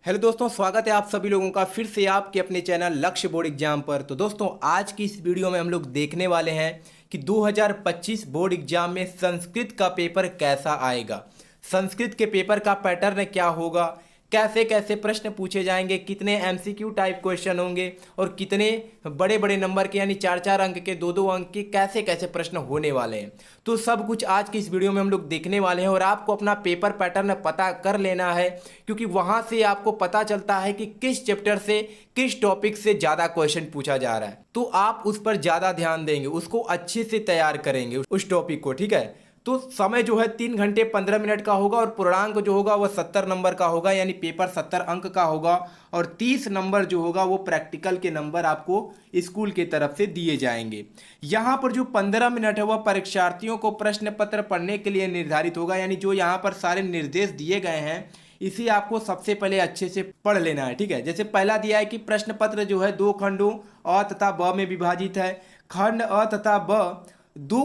Hello दोस्तों, स्वागत है आप सभी लोगों का फिर से आपके अपने चैनल लक्ष्य बोर्ड एग्जाम पर। तो दोस्तों, आज की इस वीडियो में हम लोग देखने वाले हैं कि 2025 बोर्ड एग्जाम में संस्कृत का पेपर कैसा आएगा, संस्कृत के पेपर का पैटर्न क्या होगा, कैसे कैसे प्रश्न पूछे जाएंगे, कितने एमसीक्यू टाइप क्वेश्चन होंगे और कितने बड़े बड़े नंबर के यानी 4-4 अंक के 2-2 अंक के कैसे कैसे प्रश्न होने वाले हैं। तो सब कुछ आज की इस वीडियो में हम लोग देखने वाले हैं और आपको अपना पेपर पैटर्न पता कर लेना है, क्योंकि वहाँ से आपको पता चलता है कि किस चैप्टर से किस टॉपिक से ज़्यादा क्वेश्चन पूछा जा रहा है। तो आप उस पर ज़्यादा ध्यान देंगे, उसको अच्छे से तैयार करेंगे उस टॉपिक को, ठीक है। तो समय जो है 3 घंटे 15 मिनट का होगा और पूर्णांक जो होगा वह 70 नंबर का होगा, यानी पेपर 70 अंक का होगा और 30 नंबर जो होगा वो प्रैक्टिकल के नंबर आपको स्कूल की तरफ से दिए जाएंगे। यहाँ पर जो 15 मिनट है वह परीक्षार्थियों को प्रश्न पत्र पढ़ने के लिए निर्धारित होगा, यानी जो यहाँ पर सारे निर्देश दिए गए हैं इसे आपको सबसे पहले अच्छे से पढ़ लेना है, ठीक है। जैसे पहला दिया है कि प्रश्न पत्र जो है 2 खंडों अ तथा ब में विभाजित है। खंड अ तथा ब 2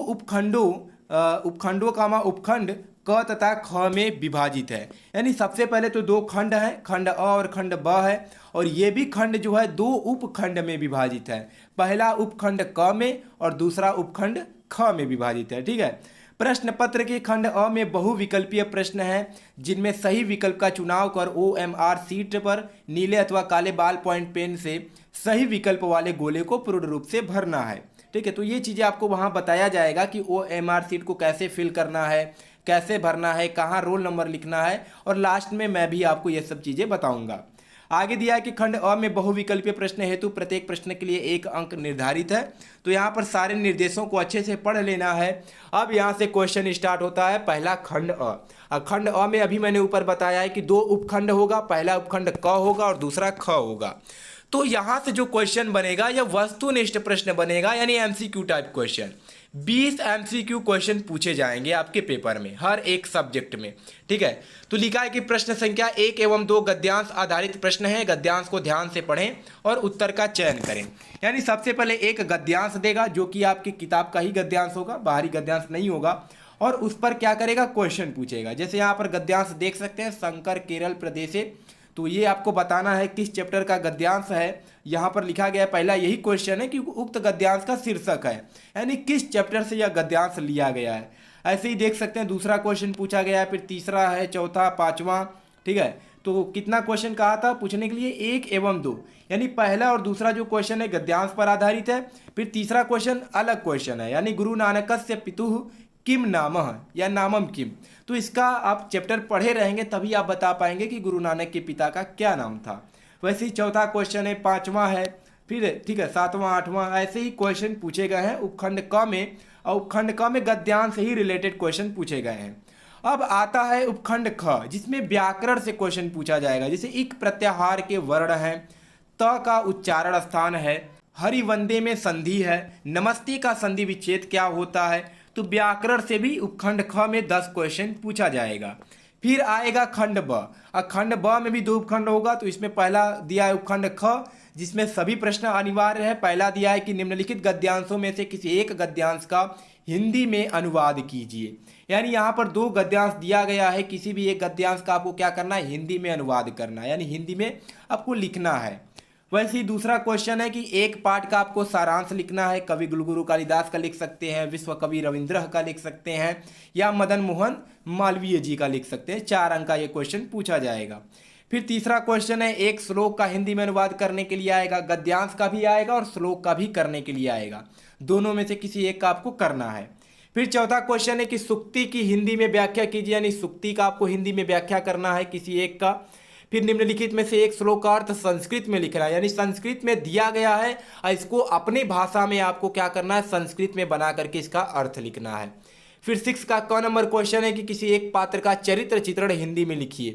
उपखंडों का उपखंड क तथा ख में विभाजित है। यानी सबसे पहले तो 2 खंड है, खंड अ और खंड ब है, और ये भी खंड जो है 2 उपखंड में विभाजित है। पहला उपखंड क में और दूसरा उपखंड ख में विभाजित है, ठीक है। प्रश्न पत्र के खंड अ में बहुविकल्पीय प्रश्न हैं, जिनमें सही विकल्प का चुनाव कर OMR सीट पर नीले अथवा काले बाल पॉइंट पेन से सही विकल्प वाले गोले को पूर्ण रूप से भरना है, ठीक है। तो ये चीज़ें आपको वहाँ बताया जाएगा कि OMR सीट को कैसे फिल करना है, कैसे भरना है, कहाँ रोल नंबर लिखना है, और लास्ट में मैं भी आपको ये सब चीज़ें बताऊँगा। आगे दिया है कि खंड अ में बहुविकल्पीय प्रश्न हेतु प्रत्येक प्रश्न के लिए 1 अंक निर्धारित है। तो यहाँ पर सारे निर्देशों को अच्छे से पढ़ लेना है। अब यहाँ से क्वेश्चन स्टार्ट होता है। पहला खंड अ। खंड अ में अभी मैंने ऊपर बताया है कि 2 उपखंड होगा, पहला उपखंड क होगा और दूसरा ख होगा। तो यहाँ से जो क्वेश्चन बनेगा यह वस्तुनिष्ठ प्रश्न बनेगा, यानी MCQ type question. 20 MCQ question पूछे जाएंगे आपके पेपर में हर एक सब्जेक्ट में, ठीक है। तो लिखा है कि प्रश्न संख्या 1 एवं 2 गद्यांश आधारित प्रश्न है। गद्यांश को ध्यान से पढ़ें और उत्तर का चयन करें। यानी सबसे पहले एक गद्यांश देगा जो कि आपकी किताब का ही गद्यांश होगा, बाहरी गद्यांश नहीं होगा, और उस पर क्या करेगा, क्वेश्चन पूछेगा। जैसे यहाँ पर गद्यांश देख सकते हैं, शंकर केरल प्रदेशे। तो ये आपको बताना है किस चैप्टर का गद्यांश है। यहाँ पर लिखा गया है, पहला यही क्वेश्चन है कि उक्त गद्यांश का शीर्षक है, यानी किस चैप्टर से यह गद्यांश लिया गया है। ऐसे ही देख सकते हैं दूसरा क्वेश्चन पूछा गया है, फिर तीसरा है, चौथा, पांचवा, ठीक है। तो कितना क्वेश्चन कहा था पूछने के लिए, 1 एवं 2, यानी पहला और दूसरा जो क्वेश्चन है गद्यांश पर आधारित है। फिर तीसरा क्वेश्चन अलग क्वेश्चन है, यानी गुरु नानकस्य पितुः किम नामः या नामम किम। तो इसका आप चैप्टर पढ़े रहेंगे तभी आप बता पाएंगे कि गुरु नानक के पिता का क्या नाम था। वैसे ही चौथा क्वेश्चन है, पांचवा है, फिर ठीक है, सातवां, आठवां, ऐसे ही क्वेश्चन पूछे गए हैं उपखंड क में, और उपखंड क में गद्यांश से ही रिलेटेड क्वेश्चन पूछे गए हैं। अब आता है उपखंड ख, जिसमें व्याकरण से क्वेश्चन पूछा जाएगा। जैसे इक प्रत्याहार के वर्ण है, त का उच्चारण स्थान है, हरिवंदे में संधि है, नमस्ते का संधि विच्छेद क्या होता है। तो व्याकरण से भी उपखंड ख में 10 क्वेश्चन पूछा जाएगा। फिर आएगा खंड ब। खंड ब में भी 2 उपखंड होगा। तो इसमें पहला दिया है उपखंड ख, जिसमें सभी प्रश्न अनिवार्य है। पहला दिया है कि निम्नलिखित गद्यांशों में से किसी एक गद्यांश का हिंदी में अनुवाद कीजिए। यानी यहाँ पर 2 गद्यांश दिया गया है, किसी भी एक गद्यांश का आपको क्या करना है, हिंदी में अनुवाद करना है, यानी हिंदी में आपको लिखना है। वैसे ही दूसरा क्वेश्चन है कि एक पाठ का आपको सारांश लिखना है। कवि गुरु कालिदास का लिख सकते हैं, विश्व कवि रविंद्र का लिख सकते हैं, या मदन मोहन मालवीय जी का लिख सकते हैं। 4 अंक का ये क्वेश्चन पूछा जाएगा। फिर तीसरा क्वेश्चन है, एक श्लोक का हिंदी में अनुवाद करने के लिए आएगा, गद्यांश का भी आएगा और श्लोक का भी करने के लिए आएगा। दोनों में से किसी एक का आपको करना है। फिर चौथा क्वेश्चन है कि सुक्ति की हिंदी में व्याख्या कीजिए, यानी सुक्ति का आपको हिंदी में व्याख्या करना है किसी एक का। फिर निम्नलिखित में से एक श्लोक का अर्थ संस्कृत में लिखना है, यानी संस्कृत में दिया गया है और इसको अपने भाषा में आपको क्या करना है, संस्कृत में बना करके इसका अर्थ लिखना है। फिर 6 का क नंबर क्वेश्चन है कि किसी एक पात्र का चरित्र चित्रण हिंदी में लिखिए।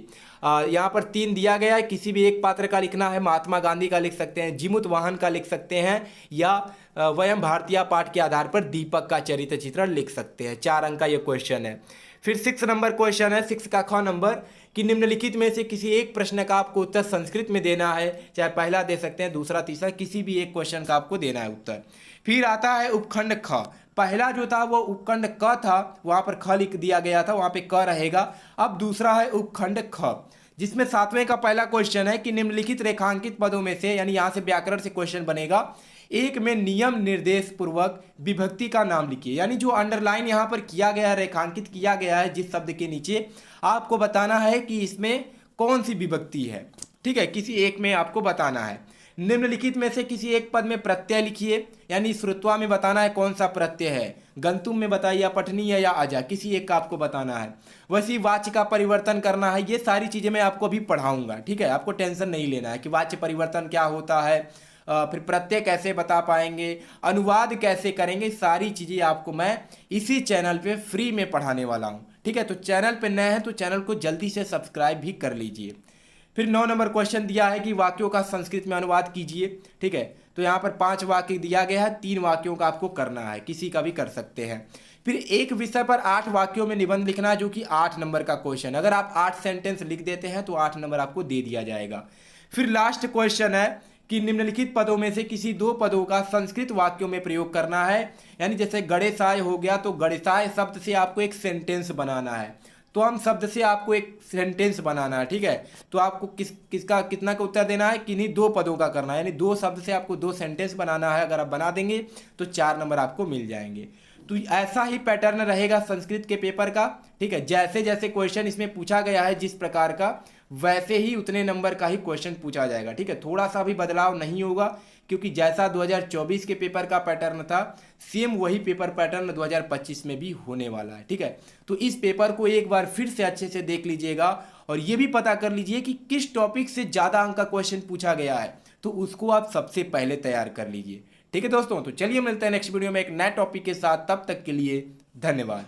यहाँ पर 3 दिया गया है, किसी भी एक पात्र का लिखना है। महात्मा गांधी का लिख सकते हैं, जीमुत वाहन का लिख सकते हैं, या वयम भारतीय पाठ के आधार पर दीपक का चरित्र चित्रण लिख सकते हैं। 4 अंक का ये क्वेश्चन है। फिर 6 नंबर क्वेश्चन है, 6 का ख नंबर, कि निम्नलिखित में से किसी एक प्रश्न का आपको उत्तर संस्कृत में देना है। चाहे पहला दे सकते हैं, दूसरा, तीसरा, किसी भी एक क्वेश्चन का आपको देना है उत्तर। फिर आता है उपखंड ख। पहला जो था वो उपखंड क था, वहाँ पर ख लिख दिया गया था, वहाँ पे क रहेगा। अब दूसरा है उपखंड ख। जिसमें 7वें का पहला क्वेश्चन है कि निम्नलिखित रेखांकित पदों में से, यानी यहाँ से व्याकरण से क्वेश्चन बनेगा, एक में नियम निर्देश पूर्वक विभक्ति का नाम लिखिए। यानी जो अंडरलाइन यहाँ पर किया गया है, रेखांकित किया गया है जिस शब्द के नीचे, आपको बताना है कि इसमें कौन सी विभक्ति है। ठीक है, किसी एक में आपको बताना है। निम्नलिखित में से किसी एक पद में प्रत्यय लिखिए, यानी श्रुत्वा में बताना है कौन सा प्रत्यय है, गंतुम में बताइए, या पठनीय या अजा, किसी एक का आपको बताना है। वैसे वाच्य का परिवर्तन करना है। ये सारी चीज़ें मैं आपको अभी पढ़ाऊंगा। ठीक है, आपको टेंशन नहीं लेना है कि वाच्य परिवर्तन क्या होता है, फिर प्रत्यय कैसे बता पाएंगे, अनुवाद कैसे करेंगे, सारी चीज़ें आपको मैं इसी चैनल पे फ्री में पढ़ाने वाला हूँ। ठीक है, तो चैनल पे नए हैं तो चैनल को जल्दी से सब्सक्राइब भी कर लीजिए। फिर 9 नंबर क्वेश्चन दिया है कि वाक्यों का संस्कृत में अनुवाद कीजिए। ठीक है, तो यहाँ पर 5 वाक्य दिया गया है, 3 वाक्यों का आपको करना है, किसी का भी कर सकते हैं। फिर एक विषय पर 8 वाक्यों में निबंध लिखना है, जो कि 8 नंबर का क्वेश्चन। अगर आप 8 सेंटेंस लिख देते हैं तो 8 नंबर आपको दे दिया जाएगा। फिर लास्ट क्वेश्चन है कि निम्नलिखित पदों में से किसी 2 पदों का संस्कृत वाक्यों में प्रयोग करना है। यानी जैसे गणेशाय हो गया, तो गणेशाय शब्द से आपको एक सेंटेंस बनाना है, तो हम शब्द से आपको एक सेंटेंस बनाना है। ठीक है, तो आपको किसका कितना का उत्तर देना है, किन्हीं 2 पदों का करना है, यानी 2 शब्द से आपको 2 सेंटेंस बनाना है। अगर आप बना देंगे तो 4 नंबर आपको मिल जाएंगे। तो ऐसा ही पैटर्न रहेगा संस्कृत के पेपर का। ठीक है, जैसे जैसे क्वेश्चन इसमें पूछा गया है जिस प्रकार का, वैसे ही उतने नंबर का ही क्वेश्चन पूछा जाएगा। ठीक है, थोड़ा सा भी बदलाव नहीं होगा, क्योंकि जैसा 2024 के पेपर का पैटर्न था, सेम वही पेपर पैटर्न 2025 में भी होने वाला है। ठीक है, तो इस पेपर को एक बार फिर से अच्छे से देख लीजिएगा और ये भी पता कर लीजिए कि किस टॉपिक से ज़्यादा अंक का क्वेश्चन पूछा गया है, तो उसको आप सबसे पहले तैयार कर लीजिए। ठीक है दोस्तों, तो चलिए मिलते हैं नेक्स्ट वीडियो में एक नए टॉपिक के साथ। तब तक के लिए धन्यवाद।